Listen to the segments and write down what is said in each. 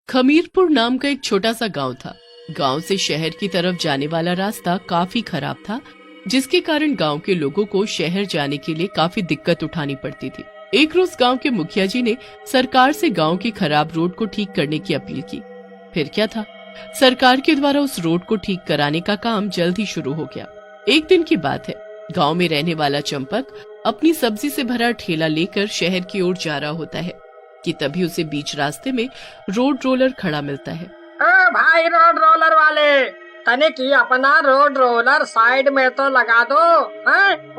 खमीरपुर नाम का एक छोटा सा गांव था। गांव से शहर की तरफ जाने वाला रास्ता काफी खराब था, जिसके कारण गांव के लोगों को शहर जाने के लिए काफी दिक्कत उठानी पड़ती थी। एक रोज गांव के मुखिया जी ने सरकार से गांव की खराब रोड को ठीक करने की अपील की। फिर क्या था, सरकार के द्वारा उस रोड को ठीक कराने का काम जल्द ही शुरू हो गया। एक दिन की बात है, गांव में रहने वाला चंपक अपनी सब्जी से भरा ठेला लेकर शहर की ओर जा रहा होता है कि तभी उसे बीच रास्ते में रोड रोलर खड़ा मिलता है। भाई रोड रोलर वाले, तनिक ही अपना रोड रोलर साइड में तो लगा दो।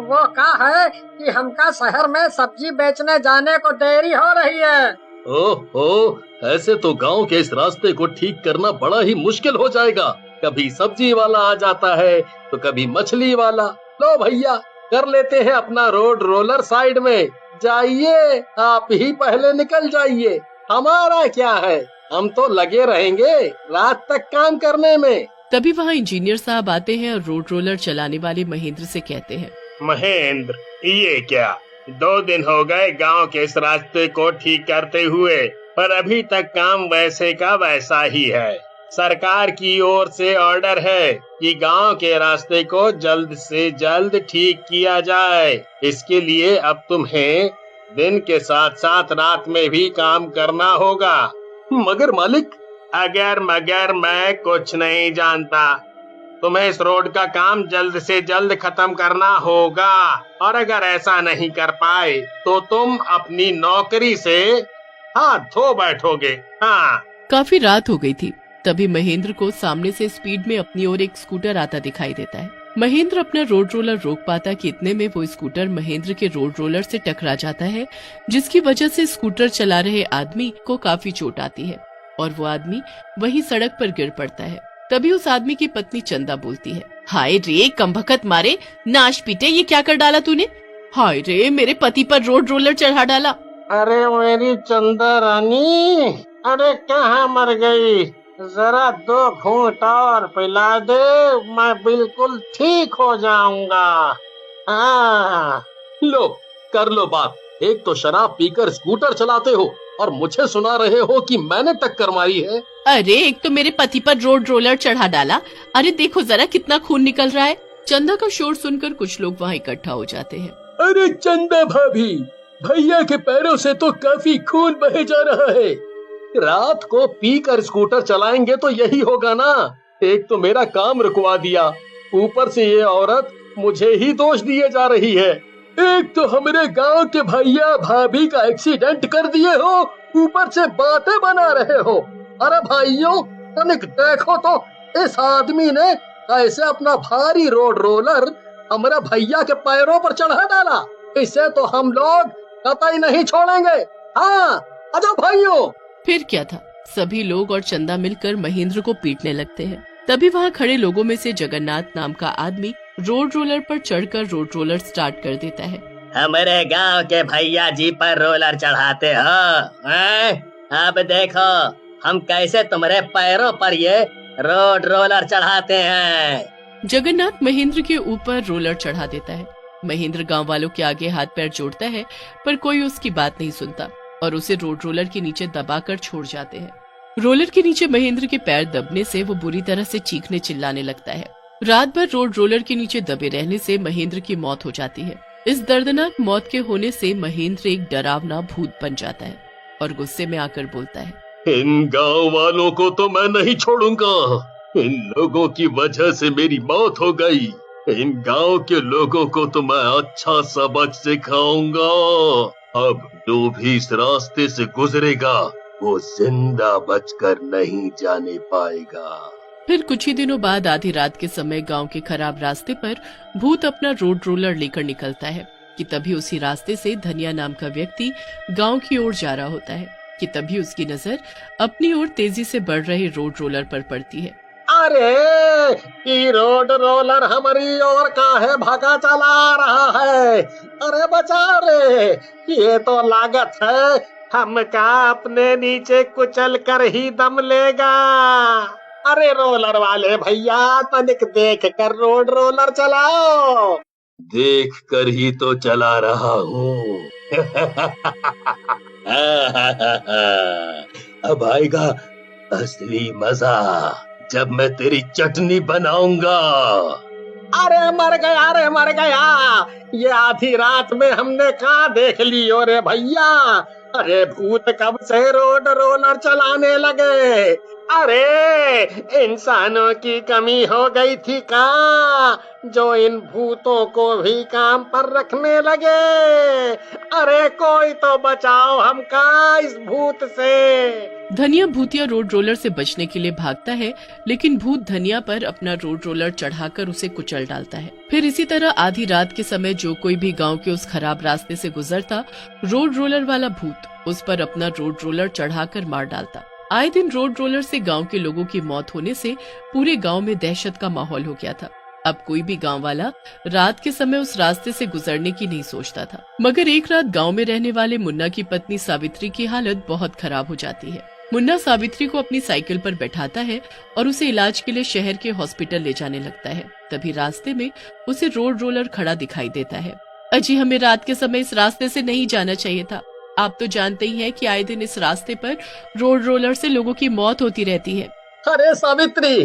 वो क्या है कि हमका शहर में सब्जी बेचने जाने को देरी हो रही है। ओहो, ऐसे तो गांव के इस रास्ते को ठीक करना बड़ा ही मुश्किल हो जाएगा। कभी सब्जी वाला आ जाता है तो कभी मछली वाला। लो भैया, कर लेते हैं अपना रोड रोलर साइड में। जाइए, आप ही पहले निकल जाइए, हमारा क्या है, हम तो लगे रहेंगे रात तक काम करने में। तभी वहाँ इंजीनियर साहब आते हैं और रोड रोलर चलाने वाले महेंद्र से कहते हैं, महेंद्र, ये क्या 2 दिन हो गए गांव के इस रास्ते को ठीक करते हुए, पर अभी तक काम वैसे का वैसा ही है। सरकार की ओर से ऑर्डर है कि गांव के रास्ते को जल्द से जल्द ठीक किया जाए। इसके लिए अब तुम्हें दिन के साथ साथ रात में भी काम करना होगा। मगर मालिक, अगर मगर मैं कुछ नहीं जानता। तुम्हें इस रोड का काम जल्द से जल्द खत्म करना होगा, और अगर ऐसा नहीं कर पाए तो तुम अपनी नौकरी से हाथ धो बैठोगे। हाँ। काफी रात हो गई थी। तभी महेंद्र को सामने से स्पीड में अपनी ओर एक स्कूटर आता दिखाई देता है। महेंद्र अपना रोड रोलर रोक पाता कि इतने में वो स्कूटर महेंद्र के रोड रोलर से टकरा जाता है, जिसकी वजह से स्कूटर चला रहे आदमी को काफी चोट आती है और वो आदमी वहीं सड़क पर गिर पड़ता है। तभी उस आदमी की पत्नी चंदा बोलती है, हाय रे कमबख्त मारे, नाश पीटे, ये क्या कर डाला तूने? हाय रे, मेरे पति पर रोड रोलर चढ़ा डाला। अरे मेरी चंदा रानी, अरे कहाँ मर गई? जरा 2 घूंट और पिला दे, मैं बिल्कुल ठीक हो जाऊंगा। लो, कर लो बात। एक तो शराब पीकर स्कूटर चलाते हो और मुझे सुना रहे हो कि मैंने टक्कर मारी है। अरे एक तो मेरे पति पर रोड रोलर चढ़ा डाला, अरे देखो जरा कितना खून निकल रहा है। चंदा का शोर सुनकर कुछ लोग वहाँ इकट्ठा हो जाते हैं। अरे चंदा भाभी, भैया के पैरों से तो काफी खून बहे जा रहा है। रात को पीकर स्कूटर चलाएंगे तो यही होगा ना। एक तो मेरा काम रुकवा दिया, ऊपर से ये औरत मुझे ही दोष दिए जा रही है। एक तो हमारे गांव के भैया भाभी का एक्सीडेंट कर दिए हो, ऊपर से बातें बना रहे हो। अरे भाइयों, तनिक देखो तो इस आदमी ने कैसे अपना भारी रोड रोलर हमारे भैया के पैरों पर चढ़ा डाला। इसे तो हम लोग कतई नहीं छोड़ेंगे। हाँ, आजा भाइयों। फिर क्या था, सभी लोग और चंदा मिलकर महेंद्र को पीटने लगते हैं। तभी वहाँ खड़े लोगों में से जगन्नाथ नाम का आदमी रोड रोलर पर चढ़कर रोड रोलर स्टार्ट कर देता है। हमारे गांव के भैया जी पर रोलर चढ़ाते हो? अब देखो हम कैसे तुम्हारे पैरों पर ये रोड रोलर चढ़ाते हैं। जगन्नाथ महेंद्र के ऊपर रोलर चढ़ा देता है। महेंद्र गांव वालों के आगे हाथ पैर जोड़ता है, पर कोई उसकी बात नहीं सुनता और उसे रोड रोलर के नीचे दबाकर छोड़ जाते हैं। रोलर के नीचे महेंद्र के पैर दबने से वो बुरी तरह से चीखने चिल्लाने लगता है। रात भर रोड रोलर के नीचे दबे रहने से महेंद्र की मौत हो जाती है। इस दर्दनाक मौत के होने से महेंद्र एक डरावना भूत बन जाता है और गुस्से में आकर बोलता है, इन गांव वालों को तो मैं नहीं छोड़ूंगा। इन लोगों की वजह से मेरी मौत हो गई। इन गांव के लोगों को तो मैं अच्छा सबक सिखाऊंगा। अब जो भी इस रास्ते से गुजरेगा वो जिंदा बचकर नहीं जाने पाएगा। फिर कुछ ही दिनों बाद आधी रात के समय गांव के खराब रास्ते पर भूत अपना रोड रोलर लेकर निकलता है कि तभी उसी रास्ते से धनिया नाम का व्यक्ति गांव की ओर जा रहा होता है कि तभी उसकी नजर अपनी ओर तेजी से बढ़ रहे रोड रोलर पर पड़ती है। अरे ये रोड रोलर हमारी ओर का है भागा चला रहा है। अरे बचा रे, ये तो लागत है हमका अपने नीचे कुचल कर ही दम लेगा। अरे रोलर वाले भैया, तनिक देख कर रोड रोलर चलाओ। देख कर ही तो चला रहा हूँ। अब आएगा असली मजा जब मैं तेरी चटनी बनाऊंगा। अरे मर गया, रे मर गया। ये आधी रात में हमने कहाँ देख लियो रे भैया। अरे भूत कब से रोड रोलर चलाने लगे। अरे इंसानों की कमी हो गई थी का, जो इन भूतों को भी काम पर रखने लगे। अरे कोई तो बचाओ हमका इस भूत से। धनिया भूतिया रोड रोलर से बचने के लिए भागता है, लेकिन भूत धनिया पर अपना रोड रोलर चढ़ाकर उसे कुचल डालता है। फिर इसी तरह आधी रात के समय जो कोई भी गांव के उस खराब रास्ते से गुजरता, रोड रोलर वाला भूत उस पर अपना रोड रोलर चढ़ाकर मार डालता। आए दिन रोड रोलर से गांव के लोगों की मौत होने से पूरे गांव में दहशत का माहौल हो गया था। अब कोई भी गांव वाला रात के समय उस रास्ते से गुजरने की नहीं सोचता था। मगर एक रात गांव में रहने वाले मुन्ना की पत्नी सावित्री की हालत बहुत खराब हो जाती है। मुन्ना सावित्री को अपनी साइकिल पर बैठाता है और उसे इलाज के लिए शहर के हॉस्पिटल ले जाने लगता है। तभी रास्ते में उसे रोड रोलर खड़ा दिखाई देता है। अजी, हमें रात के समय इस रास्ते से नहीं जाना चाहिए था। आप तो जानते ही हैं कि आए दिन इस रास्ते पर रोड रोलर से लोगों की मौत होती रहती है। अरे सावित्री,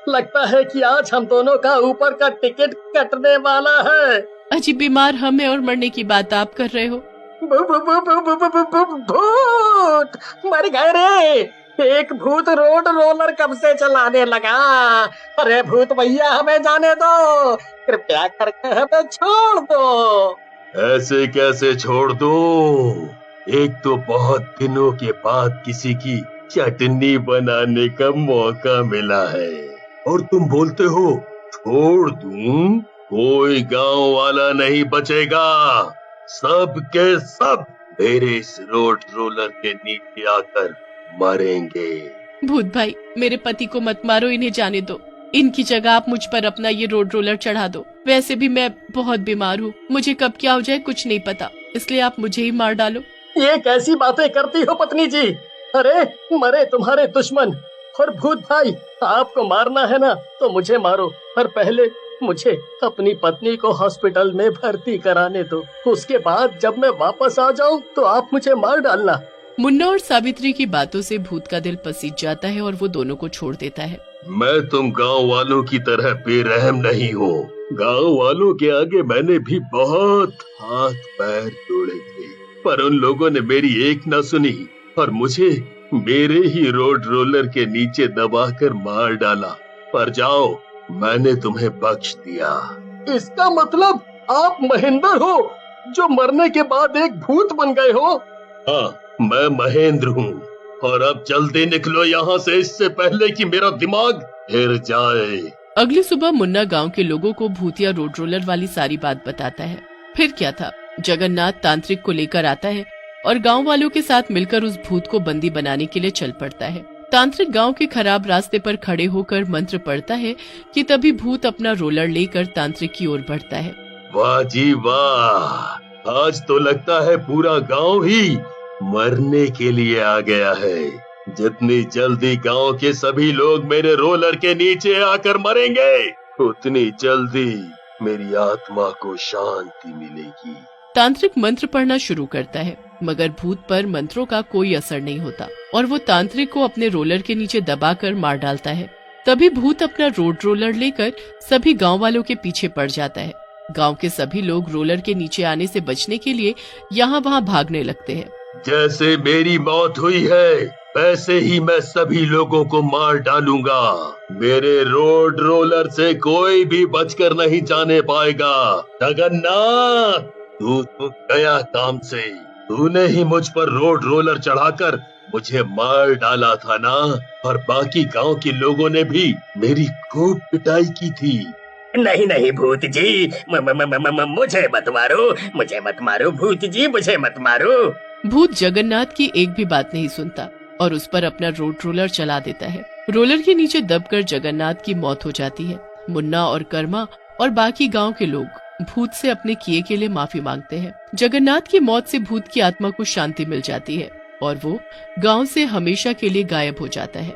लगता है कि आज हम दोनों का ऊपर का टिकट कटने वाला है। अजी, बीमार हम हैं और मरने की बात आप कर रहे हो। भूत मर गए रे। एक भूत रोड रोलर कब से चलाने लगा। अरे भूत भैया, हमें जाने दो, कृपया करके हमें छोड़ दो। ऐसे कैसे छोड़ दो? एक तो बहुत दिनों के बाद किसी की चटनी बनाने का मौका मिला है और तुम बोलते हो छोड़ दूं? कोई गांव वाला नहीं बचेगा। सब के सब मेरे इस रोड रोलर के नीचे आकर मरेंगे। भूत भाई, मेरे पति को मत मारो, इन्हें जाने दो। इनकी जगह आप मुझ पर अपना ये रोड रोलर चढ़ा दो। वैसे भी मैं बहुत बीमार हूँ, मुझे कब क्या हो जाए कुछ नहीं पता, इसलिए आप मुझे ही मार डालो। ये कैसी बातें करती हो पत्नी जी? अरे मरे तुम्हारे दुश्मन। और भूत भाई, आपको मारना है ना तो मुझे मारो, पर पहले मुझे अपनी पत्नी को हॉस्पिटल में भर्ती कराने दो। उसके बाद जब मैं वापस आ जाऊं तो आप मुझे मार डालना। मुन्ना और सावित्री की बातों से भूत का दिल पसीज जाता है और वो दोनों को छोड़ देता है। मैं तुम गांव वालों की तरह बेरहम नहीं हूँ। गांव वालों के आगे मैंने भी बहुत हाथ पैर जोड़े थे, पर उन लोगों ने मेरी एक न सुनी और मुझे मेरे ही रोड रोलर के नीचे दबाकर मार डाला। पर जाओ, मैंने तुम्हें बख्श दिया। इसका मतलब आप महेंद्र हो, जो मरने के बाद एक भूत बन गए हो? हाँ, मैं महेंद्र हूँ और अब जल्दी निकलो यहाँ से, इससे पहले कि मेरा दिमाग हिल जाए। अगली सुबह मुन्ना गांव के लोगों को भूतिया रोड रोलर वाली सारी बात बताता है। फिर क्या था, जगन्नाथ तांत्रिक को लेकर आता है और गांव वालों के साथ मिलकर उस भूत को बंदी बनाने के लिए चल पड़ता है। तांत्रिक गांव के खराब रास्ते पर खड़े होकर मंत्र पढ़ता है कि तभी भूत अपना रोलर लेकर तांत्रिक की ओर बढ़ता है। वाह जी वाह, आज तो लगता है पूरा गांव ही मरने के लिए आ गया है। जितनी जल्दी गांव के सभी लोग मेरे रोलर के नीचे आकर मरेंगे, उतनी जल्दी मेरी आत्मा को शांति मिलेगी। तांत्रिक मंत्र पढ़ना शुरू करता है, मगर भूत पर मंत्रों का कोई असर नहीं होता और वो तांत्रिक को अपने रोलर के नीचे दबाकर मार डालता है। तभी भूत अपना रोड रोलर लेकर सभी गांव वालों के पीछे पड़ जाता है। गांव के सभी लोग रोलर के नीचे आने से बचने के लिए यहाँ वहाँ भागने लगते हैं। जैसे मेरी मौत हुई है, वैसे ही मैं सभी लोगों को मार डालूंगा। मेरे रोड रोलर से कोई भी बचकर नहीं जाने पाएगा। जगन्नाथ, तू तो गया काम से। तूने ही मुझ पर रोड रोलर चढ़ाकर मुझे मार डाला था ना, और बाकी गांव के लोगों ने भी मेरी खूब पिटाई की थी। नहीं नहीं भूत जी, मुझे मत मारो, मुझे मत मारो भूत जी, मुझे मत मारो। भूत जगन्नाथ की एक भी बात नहीं सुनता और उस पर अपना रोड रोलर चला देता है। रोलर के नीचे दबकर जगन्नाथ की मौत हो जाती है। मुन्ना और कर्मा और बाकी गांव के लोग भूत से अपने किए के लिए माफी मांगते हैं। जगन्नाथ की मौत से भूत की आत्मा को शांति मिल जाती है और वो गांव से हमेशा के लिए गायब हो जाता है।